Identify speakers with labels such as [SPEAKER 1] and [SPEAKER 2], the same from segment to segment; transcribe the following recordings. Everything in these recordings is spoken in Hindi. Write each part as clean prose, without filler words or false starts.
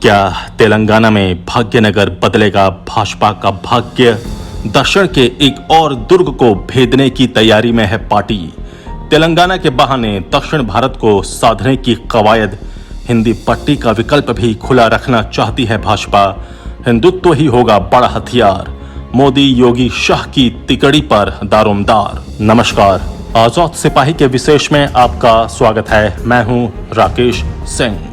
[SPEAKER 1] क्या तेलंगाना में भाग्यनगर बदलेगा भाजपा का भाग्य? दक्षिण के एक और दुर्ग को भेदने की तैयारी में है पार्टी। तेलंगाना के बहाने दक्षिण भारत को साधने की कवायद। हिंदी पट्टी का विकल्प भी खुला रखना चाहती है भाजपा। हिंदुत्व ही होगा बड़ा हथियार। मोदी योगी शाह की तिकड़ी पर दारोमदार। नमस्कार, आजाद सिपाही के विशेष में आपका स्वागत है। मैं हूं राकेश सिंह।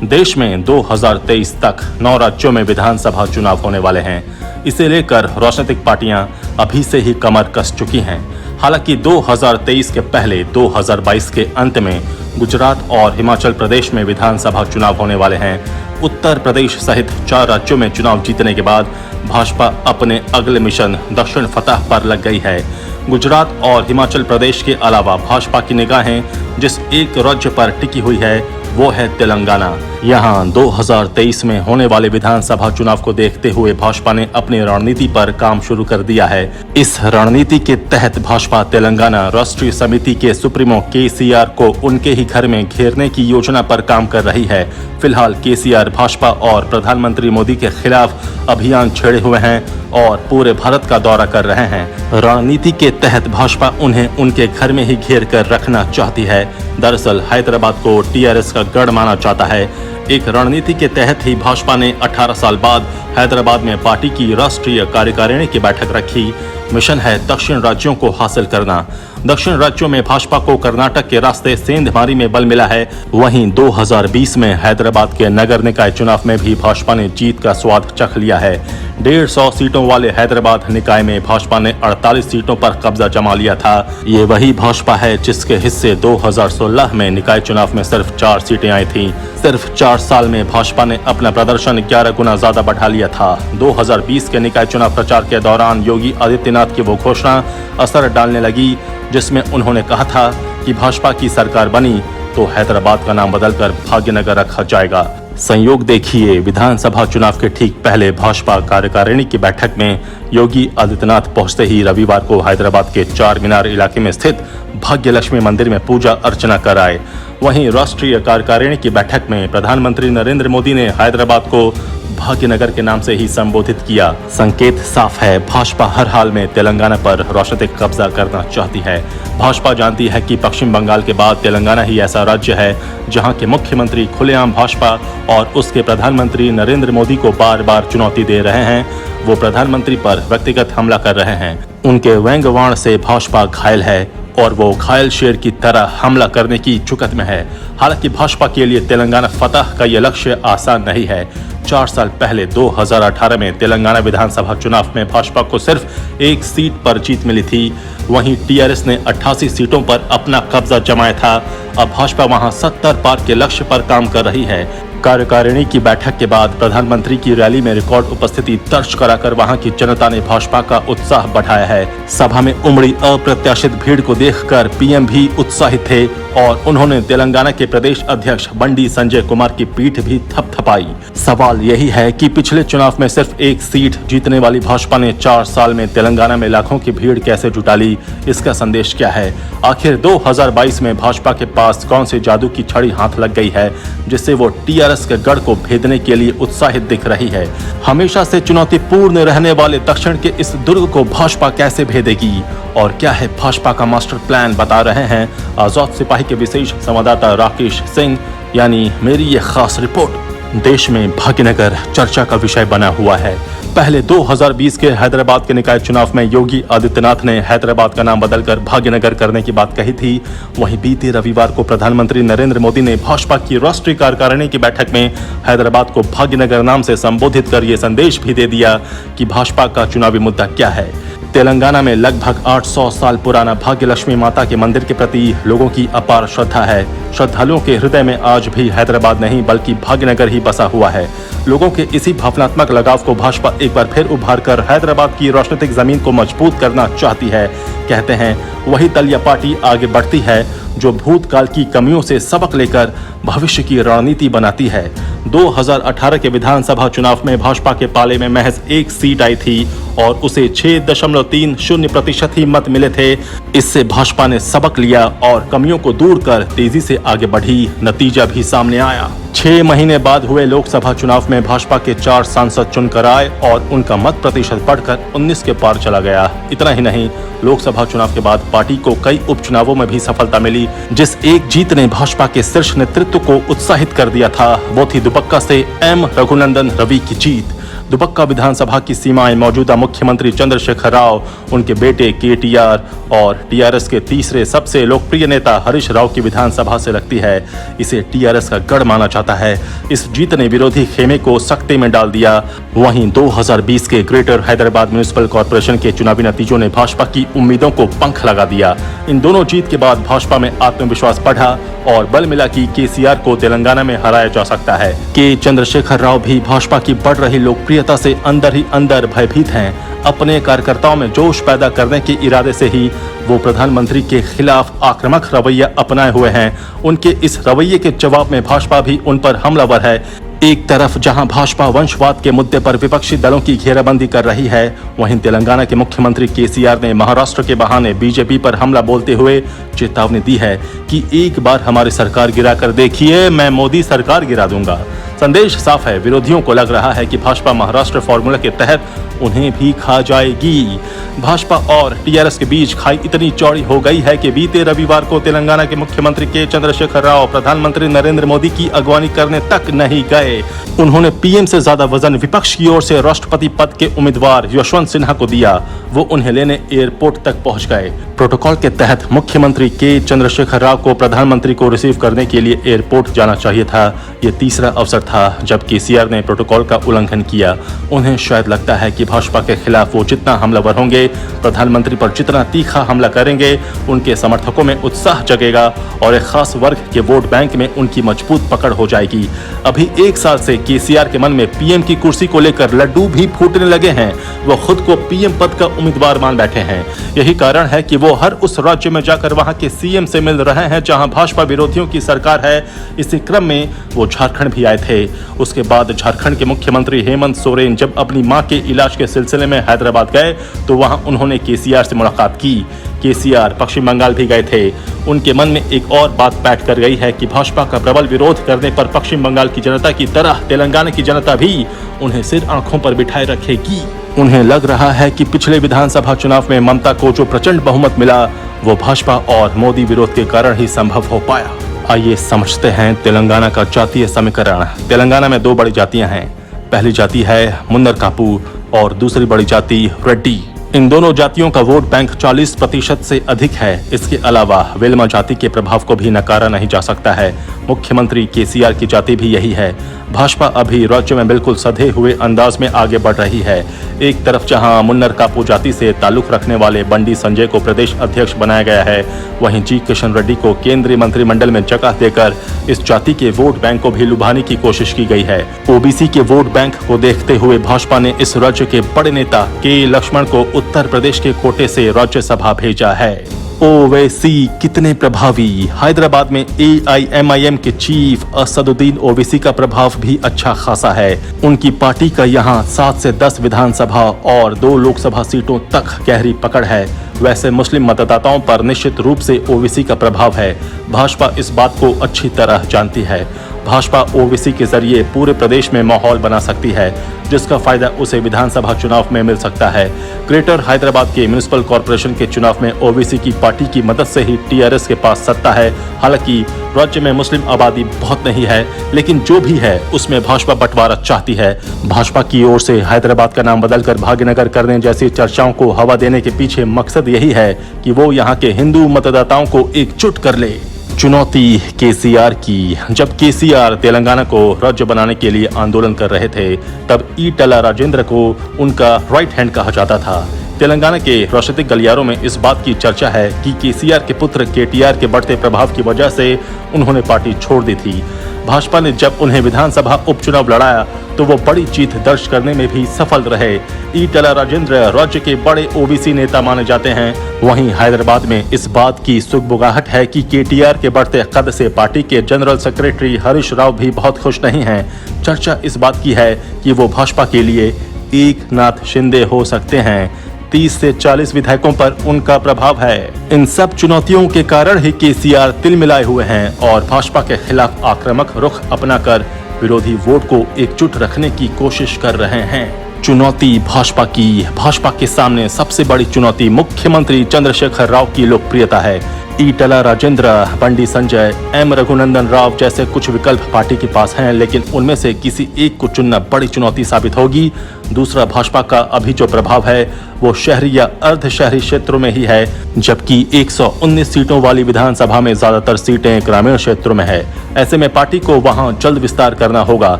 [SPEAKER 1] देश में 2023 तक 9 राज्यों में विधानसभा चुनाव होने वाले हैं। इसे लेकर राजनीतिक पार्टियां अभी से ही कमर कस चुकी हैं। हालांकि 2023 के पहले 2022 के अंत में गुजरात और हिमाचल प्रदेश में विधानसभा चुनाव होने वाले हैं। उत्तर प्रदेश सहित 4 राज्यों में चुनाव जीतने के बाद भाजपा अपने अगले मिशन दक्षिण फतह पर लग गई है। गुजरात और हिमाचल प्रदेश के अलावा भाजपा की निगाहें जिस एक राज्य पर टिकी हुई है वो है तेलंगाना। यहाँ 2023 में होने वाले विधानसभा चुनाव को देखते हुए भाजपा ने अपनी रणनीति पर काम शुरू कर दिया है। इस रणनीति के तहत भाजपा तेलंगाना राष्ट्रीय समिति के सुप्रीमो केसीआर को उनके ही घर में घेरने की योजना पर काम कर रही है। फिलहाल केसीआर भाजपा और प्रधानमंत्री मोदी के खिलाफ अभियान छेड़े हुए हैं और पूरे भारत का दौरा कर रहे हैं। रणनीति के तहत भाजपा उन्हें उनके घर में ही घेर कर रखना चाहती है। दरअसल हैदराबाद को टीआरएस का गढ़ माना जाता है। एक रणनीति के तहत ही भाजपा ने 18 साल बाद हैदराबाद में पार्टी की राष्ट्रीय कार्यकारिणी की बैठक रखी। मिशन है दक्षिण राज्यों को हासिल करना। दक्षिण राज्यों में भाजपा को कर्नाटक के रास्ते सेंधमारी में बल मिला है। वहीं 2020 में हैदराबाद के नगर निकाय चुनाव में भी भाजपा ने जीत का स्वाद चख लिया है। 150 सीटों वाले हैदराबाद निकाय में भाजपा ने 48 सीटों पर कब्जा जमा लिया था। ये वही भाजपा है जिसके हिस्से 2016 में निकाय चुनाव में सिर्फ 4 सीटें आई थीं। सिर्फ 4 साल में भाजपा ने अपना प्रदर्शन 11 गुना ज्यादा बढ़ा लिया था। 2020 के निकाय चुनाव प्रचार के दौरान योगी आदित्यनाथ की वो घोषणा असर डालने लगी जिसमें उन्होंने कहा था कि भाजपा की सरकार बनी तो हैदराबाद का नाम बदलकर भाग्यनगर रखा जाएगा। संयोग देखिए, विधानसभा चुनाव के ठीक पहले भाजपा कार्यकारिणी की बैठक में योगी आदित्यनाथ पहुंचते ही रविवार को हैदराबाद के 4 मीनार इलाके में स्थित भाग्य लक्ष्मी मंदिर में पूजा अर्चना कर आए। वहीं राष्ट्रीय कार्यकारिणी की बैठक में प्रधानमंत्री नरेंद्र मोदी ने हैदराबाद को भाग्यनगर के नाम से ही संबोधित किया। संकेत साफ है, भाजपा हर हाल में तेलंगाना पर राजनीतिक कब्जा करना चाहती है। भाजपा जानती है कि पश्चिम बंगाल के बाद तेलंगाना ही ऐसा राज्य है जहां के मुख्यमंत्री खुलेआम भाजपा और उसके प्रधानमंत्री नरेंद्र मोदी को बार बार चुनौती दे रहे हैं। वो प्रधानमंत्री पर व्यक्तिगत हमला कर रहे हैं। उनके व्यंग्यवाण से भाजपा घायल है और वो घायल शेर की तरह हमला करने की चुकत में है। हालांकि भाजपा के लिए तेलंगाना फतह का ये लक्ष्य आसान नहीं है। 4 साल पहले 2018 में तेलंगाना विधानसभा चुनाव में भाजपा को सिर्फ 1 सीट पर जीत मिली थी। वहीं टीआरएस ने 88 सीटों पर अपना कब्जा जमाया था। अब भाजपा वहां 70 पार के लक्ष्य पर काम कर रही है। कार्यकारिणी की बैठक के बाद प्रधानमंत्री की रैली में रिकॉर्ड उपस्थिति दर्ज कराकर वहां की जनता ने भाजपा का उत्साह बढ़ाया है। सभा में उमड़ी अप्रत्याशित भीड़ को देखकर पीएम भी उत्साहित थे और उन्होंने तेलंगाना के प्रदेश अध्यक्ष बंडी संजय कुमार की पीठ भी थपथपाई। सवाल यही है कि पिछले चुनाव में सिर्फ 1 सीट जीतने वाली भाजपा ने 4 साल में तेलंगाना में लाखों की भीड़ कैसे जुटा ली? इसका संदेश क्या है? आखिर 2022 में भाजपा के पास कौन सी जादू की छड़ी हाथ लग गई है जिससे वो टीआरएस के गढ़ को भेदने के लिए उत्साहित दिख रही है? हमेशा से चुनौतीपूर्ण रहने वाले दक्षिण के इस दुर्ग को भाजपा कैसे भेदेगी और क्या है भाजपा का मास्टर प्लान, बता रहे हैं आजाद सिपाही के विशेष संवाददाता राकेश सिंह, यानी मेरी ये खास रिपोर्ट। देश में भाग्यनगर चर्चा का विषय बना हुआ है। पहले 2020 के हैदराबाद के निकाय चुनाव में योगी आदित्यनाथ ने हैदराबाद का नाम बदलकर भाग्यनगर करने की बात कही थी। वहीं बीते रविवार को प्रधानमंत्री नरेंद्र मोदी ने भाजपा की राष्ट्रीय कार्यकारिणी की बैठक में हैदराबाद को भाग्यनगर नाम से संबोधित कर ये संदेश भी दे दिया कि भाजपा का चुनावी मुद्दा क्या है। तेलंगाना में लगभग 800 साल पुराना भाग्य लक्ष्मी माता के मंदिर के प्रति लोगों की अपार श्रद्धा है। श्रद्धालुओं के हृदय में आज भी हैदराबाद नहीं बल्कि भाग्यनगर ही बसा हुआ है। लोगों के इसी भावनात्मक लगाव को भाजपा एक बार फिर उभार कर हैदराबाद की राजनीतिक जमीन को मजबूत करना चाहती है। कहते हैं वही दल या पार्टी आगे बढ़ती है जो भूतकाल की कमियों से सबक लेकर भविष्य की रणनीति बनाती है। 2018 के विधानसभा चुनाव में भाजपा के पाले में महज 1 सीट आई थी और उसे 6.30% ही मत मिले थे। इससे भाजपा ने सबक लिया और कमियों को दूर कर तेजी से आगे बढ़ी। नतीजा भी सामने आया। 6 महीने बाद हुए लोकसभा चुनाव में भाजपा के 4 सांसद चुनकर आए और उनका मत प्रतिशत बढ़कर 19 के पार चला गया। इतना ही नहीं, लोकसभा चुनाव के बाद पार्टी को कई उपचुनावों में भी सफलता मिली। जिस एक जीत ने भाजपा के शीर्ष नेतृत्व को उत्साहित कर दिया था, वो थी दुबक्का से एम रघुनंदन रवि की जीत। दुबक्का विधानसभा की सीमाएं मौजूदा मुख्यमंत्री चंद्रशेखर राव, उनके बेटे केटीआर और टीआरएस के तीसरे सबसे लोकप्रिय नेता हरीश राव की विधानसभा से लगती है। इसे टीआरएस का गढ़ माना जाता है। इस जीत ने विरोधी खेमे को सख्ते में डाल दिया। वहीं 2020 के ग्रेटर हैदराबाद म्युनिसिपल कॉर्पोरेशन के चुनावी नतीजों ने भाजपा की उम्मीदों को पंख लगा दिया। इन दोनों जीत के बाद भाजपा में आत्मविश्वास बढ़ा और बल मिला कि केसीआर को तेलंगाना में हराया जा सकता है। के चंद्रशेखर राव भी भाजपा की बढ़ रही लोकप्रियता से अंदर ही अंदर भयभीत हैं। अपने कार्यकर्ताओं में जोश पैदा करने के इरादे से ही वो प्रधानमंत्री के खिलाफ आक्रामक रवैया अपनाए हुए हैं। उनके इस रवैये के जवाब में भाजपा भी उन पर हमलावर है। एक तरफ जहां भाजपा वंशवाद के मुद्दे पर विपक्षी दलों की घेराबंदी कर रही है, वहीं तेलंगाना के मुख्यमंत्री केसीआर ने महाराष्ट्र के बहाने बीजेपी पर हमला बोलते हुए चेतावनी दी है कि एक बार हमारी सरकार गिराकर देखिए, मैं मोदी सरकार गिरा दूंगा। संदेश साफ है, विरोधियों को लग रहा है कि भाजपा महाराष्ट्र फॉर्मूला के तहत उन्हें भी खा जाएगी। भाजपा और टीआरएस के बीच खाई इतनी चौड़ी हो गई है कि बीते रविवार को तेलंगाना के मुख्यमंत्री के चंद्रशेखर राव प्रधानमंत्री नरेंद्र मोदी की अगवानी करने तक नहीं गए। उन्होंने पीएम से ज्यादा वजन विपक्ष की ओर से राष्ट्रपति पद के उम्मीदवार यशवंत सिन्हा को दिया। वो उन्हें लेने एयरपोर्ट तक पहुंच गए। प्रोटोकॉल के तहत मुख्यमंत्री के चंद्रशेखर राव को प्रधानमंत्री को रिसीव करने के लिए एयरपोर्ट जाना चाहिए था। ये तीसरा अवसर था जब केसीआर ने प्रोटोकॉल का उल्लंघन किया। उन्हें शायद लगता है कि भाजपा के खिलाफ वो जितना हमलावर होंगे, प्रधानमंत्री पर जितना तीखा हमला करेंगे, उनके समर्थकों में उत्साह जगेगा और एक खास वर्ग के वोट बैंक में उनकी मजबूत पकड़ हो जाएगी। अभी 1 साल से केसीआर के मन में पीएम की कुर्सी को लेकर लड्डू भी फूटने लगे हैं। वो खुद को पीएम पद का उम्मीदवार मान बैठे हैं। यही कारण है कि वो हर उस राज्य में जाकर वहां के सीएम से मिल रहे हैं जहां भाजपा विरोधियों की सरकार है। इसी क्रम में वो झारखंड भी आए थे। उसके बाद झारखंड के मुख्यमंत्री हेमंत सोरेन जब अपनी मां के इलाज के सिलसिले में हैदराबाद गए तो वहां उन्होंने केसीआर से मुलाकात की। केसीआर पश्चिम बंगाल भी गए थे। उनके मन में एक और बात बैठ कर गई है कि भाजपा का प्रबल विरोध करने पर पश्चिम बंगाल की जनता की तरह तेलंगाना की जनता भी उन्हें सिर आंखों पर बिठाए रखेगी। उन्हें लग रहा है कि पिछले विधानसभा चुनाव में ममता को जो प्रचंड बहुमत मिला, वो भाजपा और मोदी विरोध के कारण ही संभव हो पाया। आइए समझते हैं तेलंगाना का जातीय समीकरण। तेलंगाना में 2 बड़ी जातियां हैं। पहली जाति है मुन्नर कापू और दूसरी बड़ी जाति रेड्डी। इन दोनों जातियों का वोट बैंक 40% से अधिक है। इसके अलावा वेलमा जाति के प्रभाव को भी नकारा नहीं जा सकता है। मुख्यमंत्री केसीआर की जाति भी यही है। भाजपा अभी राज्य में बिल्कुल सधे हुए अंदाज में आगे बढ़ रही है। एक तरफ जहां मुन्नर कापू जाति से ताल्लुक रखने वाले बंडी संजय को प्रदेश अध्यक्ष बनाया गया है, वहीं जी किशन रेड्डी को केंद्रीय मंत्रिमंडल में जगह देकर इस जाति के वोट बैंक को भी लुभाने की कोशिश की गई है। ओबीसी के वोट बैंक को देखते हुए भाजपा ने इस राज्य के बड़े नेता के लक्ष्मण को उत्तर प्रदेश के कोटे से राज्यसभा भेजा है। ओवैसी कितने प्रभावी? हैदराबाद में एआईएमआईएम के चीफ असदुद्दीन ओवैसी का प्रभाव भी अच्छा खासा है। उनकी पार्टी का यहां 7 से 10 विधानसभा और 2 लोकसभा सीटों तक गहरी पकड़ है। वैसे मुस्लिम मतदाताओं पर निश्चित रूप से ओवैसी का प्रभाव है। भाजपा इस बात को अच्छी तरह जानती है। भाजपा ओवैसी के जरिए पूरे प्रदेश में माहौल बना सकती है, जिसका फायदा उसे विधानसभा चुनाव में मिल सकता है। ग्रेटर हैदराबाद के म्युनिसिपल कॉर्पोरेशन के चुनाव में ओवैसी की पार्टी की मदद से ही टीआरएस के पास सत्ता है। हालांकि राज्य में मुस्लिम आबादी बहुत नहीं है, लेकिन जो भी है उसमें भाजपा बंटवारा चाहती है। भाजपा की ओर से हैदराबाद का नाम बदलकर भाग्यनगर करने जैसी चर्चाओं को हवा देने के पीछे मकसद यही है कि वो यहाँ के हिंदू मतदाताओं को एकजुट कर ले। चुनौती केसीआर की। जब केसीआर तेलंगाना को राज्य बनाने के लिए आंदोलन कर रहे थे, तब ईटला राजेंद्र को उनका राइट हैंड कहा जाता था। तेलंगाना के राजनीतिक गलियारों में इस बात की चर्चा है कि केसीआर के पुत्र केटीआर के बढ़ते प्रभाव की वजह से उन्होंने पार्टी छोड़ दी थी। भाजपा ने जब उन्हें विधानसभा उपचुनाव लड़ाया तो वो बड़ी जीत दर्ज करने में भी सफल रहे। ईटला राजेंद्र राज्य के बड़े ओबीसी नेता माने जाते हैं। वहीं हैदराबाद में इस बात की सुगबुगाहट है कि केटीआर के बढ़ते कद से पार्टी के जनरल सेक्रेटरी हरीश राव भी बहुत खुश नहीं हैं। चर्चा इस बात की है कि वो भाजपा के लिए एकनाथ शिंदे हो सकते हैं। 30 से 40 विधायकों पर उनका प्रभाव है। इन सब चुनौतियों के कारण ही केसीआर तिल मिलाए हुए हैं और भाजपा के खिलाफ आक्रामक रुख अपनाकर विरोधी वोट को एकजुट रखने की कोशिश कर रहे हैं। चुनौती भाजपा के सामने सबसे बड़ी चुनौती मुख्यमंत्री चंद्रशेखर राव की लोकप्रियता है। ईटला राजेंद्र, बंडी संजय, एम रघुनंदन राव जैसे कुछ विकल्प पार्टी के पास हैं, लेकिन उनमें से किसी एक को चुनना बड़ी चुनौती साबित होगी। दूसरा, भाजपा का अभी जो प्रभाव है वो शहरी या अर्ध शहरी क्षेत्रों में ही है, जबकि 119 सीटों वाली विधानसभा में ज्यादातर सीटें ग्रामीण क्षेत्रों में है। ऐसे में पार्टी को वहां जल्द विस्तार करना होगा।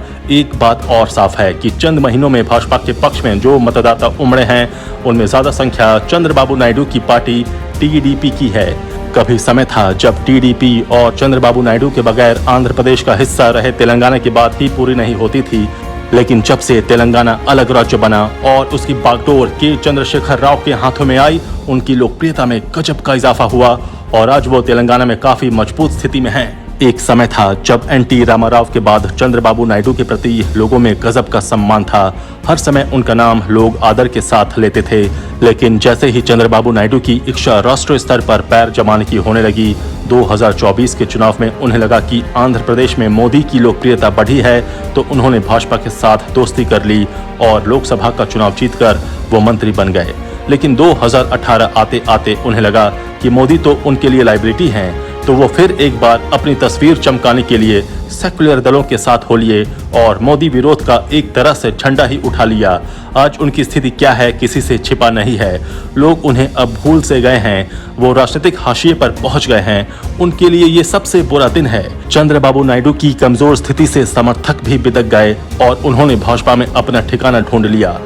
[SPEAKER 1] एक बात और साफ है कि चंद महीनों में भाजपा के पक्ष में जो मतदाता उमड़े हैं उनमें ज्यादा संख्या चंद्रबाबू नायडू की पार्टी टीडीपी की है। कभी समय था जब टीडीपी और चंद्रबाबू नायडू के बगैर आंध्र प्रदेश का हिस्सा रहे तेलंगाना की बात ही पूरी नहीं होती थी, लेकिन जब से तेलंगाना अलग राज्य बना और उसकी बागडोर के चंद्रशेखर राव के हाथों में आई, उनकी लोकप्रियता में गजब का इजाफा हुआ और आज वो तेलंगाना में काफी मजबूत स्थिति में हैं। एक समय था जब एनटी रामाराव के बाद चंद्रबाबू नायडू के प्रति लोगों में गजब का सम्मान था। हर समय उनका नाम लोग आदर के साथ लेते थे, लेकिन जैसे ही चंद्रबाबू नायडू की इच्छा राष्ट्रीय स्तर पर पैर जमाने की होने लगी, 2024 के चुनाव में उन्हें लगा कि आंध्र प्रदेश में मोदी की लोकप्रियता बढ़ी है, तो उन्होंने भाजपा के साथ दोस्ती कर ली और लोकसभा का चुनाव जीतकर वो मंत्री बन गए। लेकिन 2018 आते आते उन्हें लगा कि मोदी तो उनके लिए लायबिलिटी हैं, तो वो फिर एक बार अपनी तस्वीर चमकाने के लिए सेक्युलर दलों के साथ हो लिए और मोदी विरोध का एक तरह से झंडा ही उठा लिया। आज उनकी स्थिति क्या है किसी से छिपा नहीं है। लोग उन्हें अब भूल से गए हैं, वो राजनीतिक हाशिए पर पहुंच गए हैं। उनके लिए ये सबसे बुरा दिन है। चंद्रबाबू नायडू की कमजोर स्थिति से समर्थक भी बिदक गए और उन्होंने भाजपा में अपना ठिकाना ढूंढ लिया।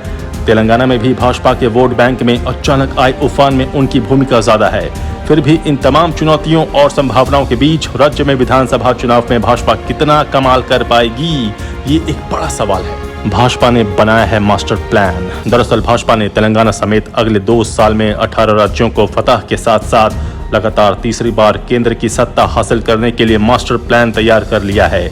[SPEAKER 1] तेलंगाना में भी भाजपा के वोट बैंक में अचानक आए उफान में उनकी भूमिका ज्यादा है। फिर भी इन तमाम चुनौतियों और संभावनाओं के बीच राज्य में विधानसभा चुनाव में भाजपा कितना कमाल कर पाएगी, ये एक बड़ा सवाल है। भाजपा ने बनाया है मास्टर प्लान। दरअसल भाजपा ने तेलंगाना समेत अगले 2 साल में 18 राज्यों को फतह के साथ साथ लगातार तीसरी बार केंद्र की सत्ता हासिल करने के लिए मास्टर प्लान तैयार कर लिया है।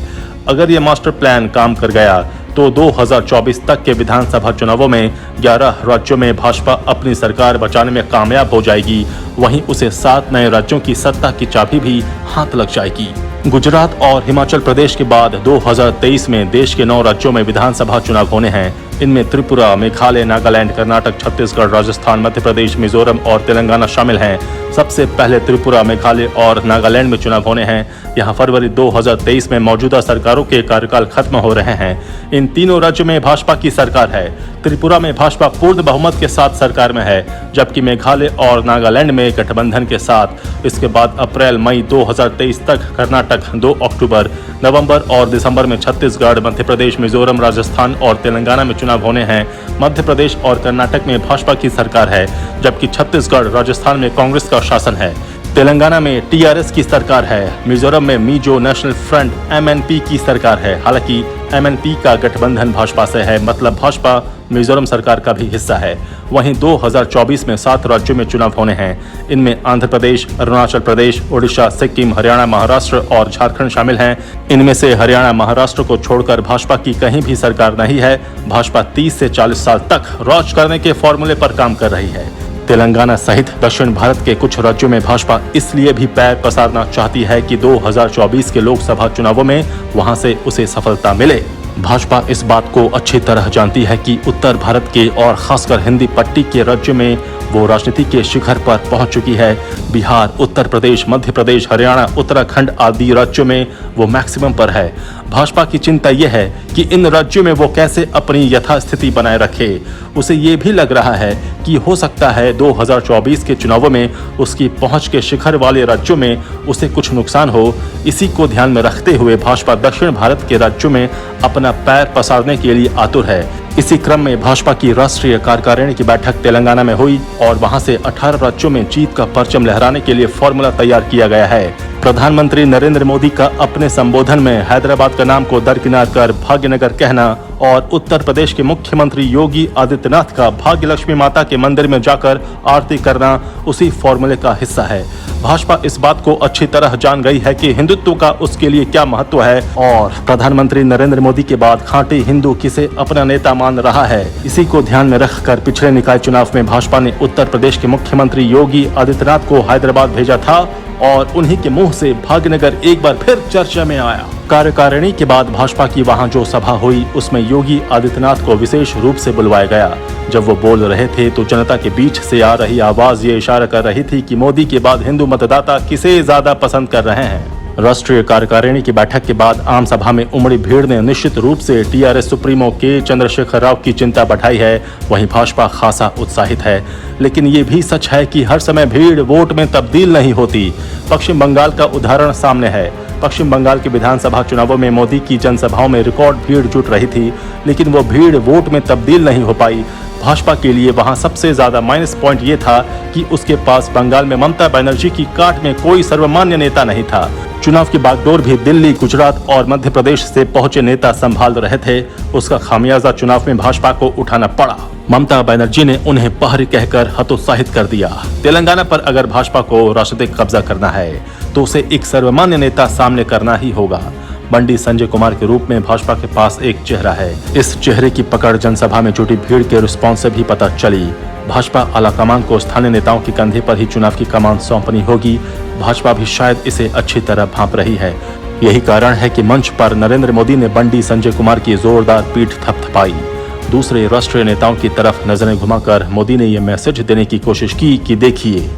[SPEAKER 1] अगर ये मास्टर प्लान काम कर गया तो 2024 तक के विधानसभा चुनावों में 11 राज्यों में भाजपा अपनी सरकार बचाने में कामयाब हो जाएगी। वहीं उसे 7 नए राज्यों की सत्ता की चाबी भी हाथ लग जाएगी। गुजरात और हिमाचल प्रदेश के बाद 2023 में देश के 9 राज्यों में विधानसभा चुनाव होने हैं। इनमें त्रिपुरा, मेघालय, नागालैंड, कर्नाटक, छत्तीसगढ़, राजस्थान, मध्य प्रदेश, मिजोरम और तेलंगाना शामिल हैं। सबसे पहले त्रिपुरा, मेघालय और नागालैंड में चुनाव होने हैं। यहां फरवरी 2023 में मौजूदा सरकारों के कार्यकाल खत्म हो रहे हैं। इन तीनों राज्यों में भाजपा की सरकार है। त्रिपुरा में भाजपा पूर्ण बहुमत के साथ सरकार में है, जबकि मेघालय और नागालैंड में गठबंधन के साथ। इसके बाद अप्रैल मई 2023 तक कर्नाटक, 2 अक्टूबर, नवंबर और दिसंबर में छत्तीसगढ़, मध्य प्रदेश, मिजोरम, राजस्थान और तेलंगाना में चुनाव होने हैं। मध्य प्रदेश और कर्नाटक में भाजपा की सरकार है, जबकि छत्तीसगढ़, राजस्थान में कांग्रेस का शासन है। तेलंगाना में टीआरएस की सरकार है। मिजोरम में मिजो नेशनल फ्रंट एमएनपी की सरकार है। हालांकि एमएनपी का गठबंधन भाजपा से है, मतलब भाजपा मिजोरम सरकार का भी हिस्सा है। वहीं 2024 में 7 राज्यों में चुनाव होने हैं। इनमें आंध्र प्रदेश, अरुणाचल प्रदेश, ओडिशा, सिक्किम, हरियाणा, महाराष्ट्र और झारखंड शामिल हैं। इनमें से हरियाणा, महाराष्ट्र को छोड़कर भाजपा की कहीं भी सरकार नहीं है। भाजपा 30 से 40 साल तक राज करने के फॉर्मूले पर काम कर रही है। तेलंगाना सहित दक्षिण भारत के कुछ राज्यों में भाजपा इसलिए भी पैर पसारना चाहती है कि 2024 के लोकसभा चुनावों में वहां से उसे सफलता मिले। भाजपा इस बात को अच्छी तरह जानती है कि उत्तर भारत के और खासकर हिंदी पट्टी के राज्यों में वो राजनीति के शिखर पर पहुंच चुकी है। बिहार, उत्तर प्रदेश, मध्य प्रदेश, हरियाणा, उत्तराखंड आदि राज्यों में वो मैक्सिमम पर है। भाजपा की चिंता यह है कि इन राज्यों में वो कैसे अपनी यथास्थिति बनाए रखे। उसे ये भी लग रहा है कि हो सकता है 2024 के चुनावों में उसकी पहुंच के शिखर वाले राज्यों में उसे कुछ नुकसान हो। इसी को ध्यान में रखते हुए भाजपा दक्षिण भारत के राज्यों में अपना पैर पसारने के लिए आतुर है। इसी क्रम में भाजपा की राष्ट्रीय कार्यकारिणी की बैठक तेलंगाना में हुई और वहां से 18 राज्यों में जीत का परचम लहराने के लिए फॉर्मूला तैयार किया गया है। प्रधानमंत्री नरेंद्र मोदी का अपने संबोधन में हैदराबाद का नाम को दरकिनार कर भाग्यनगर कहना और उत्तर प्रदेश के मुख्यमंत्री योगी आदित्यनाथ का भाग्य लक्ष्मी माता के मंदिर में जाकर आरती करना उसी फॉर्मूले का हिस्सा है। भाजपा इस बात को अच्छी तरह जान गई है कि हिंदुत्व का उसके लिए क्या महत्व है और प्रधानमंत्री नरेंद्र मोदी के बाद खांटी हिंदू किसे अपना नेता मान रहा है। इसी को ध्यान में रखकर पिछले निकाय चुनाव में भाजपा ने उत्तर प्रदेश के मुख्यमंत्री योगी आदित्यनाथ को हैदराबाद भेजा था और उन्हीं के मुंह से भाग्यनगर एक बार फिर चर्चा में आया। कार्यकारिणी के बाद भाजपा की वहां जो सभा हुई उसमें योगी आदित्यनाथ को विशेष रूप से बुलवाया गया। जब वो बोल रहे थे तो जनता के बीच से आ रही आवाज ये इशारा कर रही थी कि मोदी के बाद हिंदू मतदाता किसे ज्यादा पसंद कर रहे हैं। राष्ट्रीय कार्यकारिणी की बैठक के बाद आम सभा में उमड़ी भीड़ ने निश्चित रूप से टीआरएस सुप्रीमो के चंद्रशेखर राव की चिंता बढ़ाई है। वहीं भाजपा खासा उत्साहित है, लेकिन ये भी सच है कि हर समय भीड़ वोट में तब्दील नहीं होती। पश्चिम बंगाल का उदाहरण सामने है। पश्चिम बंगाल के विधानसभा चुनावों में मोदी की जनसभाओं में रिकॉर्ड भीड़ जुट रही थी, लेकिन वो भीड़ वोट में तब्दील नहीं हो पाई। भाजपा के लिए वहां सबसे ज्यादा माइनस पॉइंट ये था कि उसके पास बंगाल में ममता बनर्जी की काट में कोई सर्वमान्य नेता नहीं था। चुनाव की बागडोर भी दिल्ली, गुजरात और मध्य प्रदेश से पहुंचे नेता संभाल रहे थे। उसका खामियाजा चुनाव में भाजपा को उठाना पड़ा। ममता बनर्जी ने उन्हें पहरी कहकर हतोत्साहित कर दिया। तेलंगाना पर अगर भाजपा को राष्ट्रीय कब्जा करना है तो उसे एक सर्वमान्य नेता सामने करना ही होगा। बंडी संजय कुमार के रूप में भाजपा के पास एक चेहरा है। इस चेहरे की पकड़ जनसभा में जुटी भीड़ के रिस्पॉन्स से भी पता चली। भाजपा आला कमान को स्थानीय नेताओं के कंधे पर ही चुनाव की कमान सौंपनी होगी। भाजपा भी शायद इसे अच्छी तरह भांप रही है। यही कारण है कि मंच पर नरेंद्र मोदी ने बंडी संजय कुमार की जोरदार पीठ थपथपाई। दूसरे राष्ट्रीय नेताओं की तरफ नजरें घुमाकर मोदी ने यह मैसेज देने की कोशिश की कि देखिए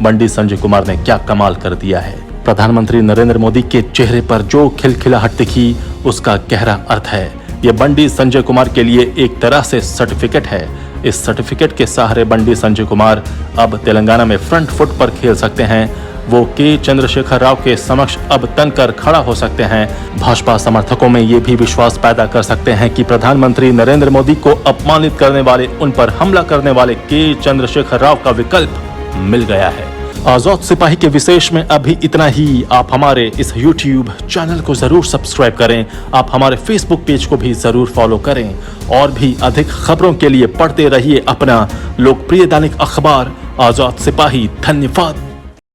[SPEAKER 1] बंडी संजय कुमार ने क्या कमाल कर दिया है। प्रधानमंत्री नरेंद्र मोदी के चेहरे पर जो खिलखिलाहट दिखी उसका गहरा अर्थ है। ये बंडी संजय कुमार के लिए एक तरह से सर्टिफिकेट है। इस सर्टिफिकेट के सहारे बंडी संजय कुमार अब तेलंगाना में फ्रंट फुट पर खेल सकते हैं। वो के चंद्रशेखर राव के समक्ष अब तनकर खड़ा हो सकते हैं। भाजपा समर्थकों में ये भी विश्वास पैदा कर सकते हैं कि प्रधानमंत्री नरेंद्र मोदी को अपमानित करने वाले, उन पर हमला करने वाले के चंद्रशेखर राव का विकल्प मिल गया है। आजाद सिपाही के विशेष में अभी इतना ही। आप हमारे इस YouTube चैनल को जरूर सब्सक्राइब करें। आप हमारे Facebook पेज को भी जरूर फॉलो करें और भी अधिक खबरों के लिए पढ़ते रहिए अपना लोकप्रिय दैनिक अखबार आजाद सिपाही। धन्यवाद।